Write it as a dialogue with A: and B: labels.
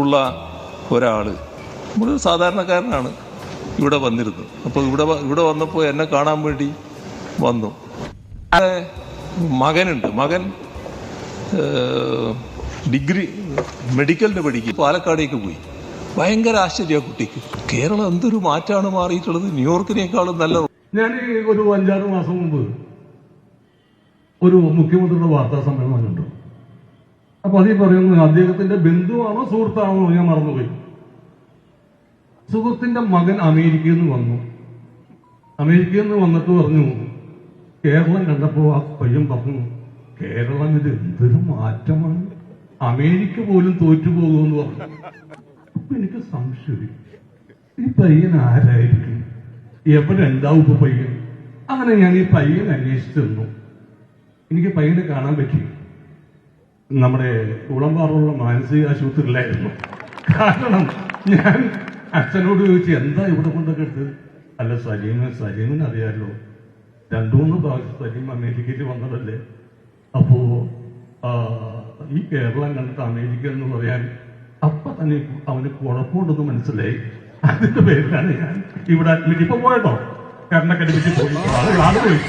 A: ഉള്ള ഒരാൾ, നമ്മളൊരു സാധാരണക്കാരനാണ്, ഇവിടെ വന്നിരുന്നു. അപ്പോൾ ഇവിടെ വന്നപ്പോൾ എന്നെ കാണാൻ വേണ്ടി വന്നു. മകനുണ്ട്, മകൻ ഡിഗ്രി മെഡിക്കലിന് പഠിക്കും, പാലക്കാടേക്ക് പോയി. ഭയങ്കര ആശ്ചര്യ കുട്ടിക്ക്. കേരളം എന്തൊരു മാറ്റാണ് മാറിയിട്ടുള്ളത്, ന്യൂയോർക്കിനേക്കാളും നല്ല.
B: ഞാൻ ഒരു 5-6 മാസം മുമ്പ് ഒരു മുഖ്യമന്ത്രിയുടെ വാർത്താ സമ്മേളനം കണ്ടു. അപ്പൊ അതിൽ പറയുന്നത് അദ്ദേഹത്തിന്റെ ബന്ധുവാണോ സുഹൃത്താണോ ഞാൻ മറന്നുപോയി. സുഹൃത്തിന്റെ മകൻ അമേരിക്കയിൽ നിന്ന് വന്നു. അമേരിക്കയിൽ നിന്ന് വന്നിട്ട് പറഞ്ഞു, കേരളം കണ്ടപ്പോ ആ പയ്യൻ പറഞ്ഞു, കേരളം ഇത് എന്തൊരു മാറ്റമാണ്, അമേരിക്ക പോലും തോറ്റുപോകുമെന്ന് പറഞ്ഞു. അപ്പൊ എനിക്ക് സംശയം, ഈ പയ്യൻ ആരായിരിക്കും, എവിടെ ഉണ്ടാവും ഇപ്പൊ പയ്യൻ? അങ്ങനെ ഞാൻ ഈ പയ്യൻ അന്വേഷിച്ചു തന്നു. എനിക്ക് പയ്യനെ കാണാൻ പറ്റി. നമ്മുടെ കുളമ്പാറുള്ള മാനസിക ആശുപത്രിയിലായിരുന്നു. കാരണം ഞാൻ അച്ഛനോട് ചോദിച്ചു, എന്താ ഇവിടെ കൊണ്ടൊക്കെ എടുത്ത്? അല്ല സലീമിന് അറിയാമല്ലോ, 2-3 പ്രാവശ്യം സലീം അമേരിക്കയിൽ വന്നതല്ലേ, അപ്പോ ഈ കേരളം കണ്ടിട്ട് അമേരിക്ക എന്ന് പറയാൻ അപ്പൊ തന്നെ അവന് കുഴപ്പമുണ്ടെന്ന് മനസ്സിലായി. അതിന്റെ പേരിലാണ് ഞാൻ ഇവിടെ അഡ്മിറ്റ്. ഇപ്പൊ പോയട്ടോ, കർണക്കടിപ്പിച്ച് പോയി, ആള് പോയി.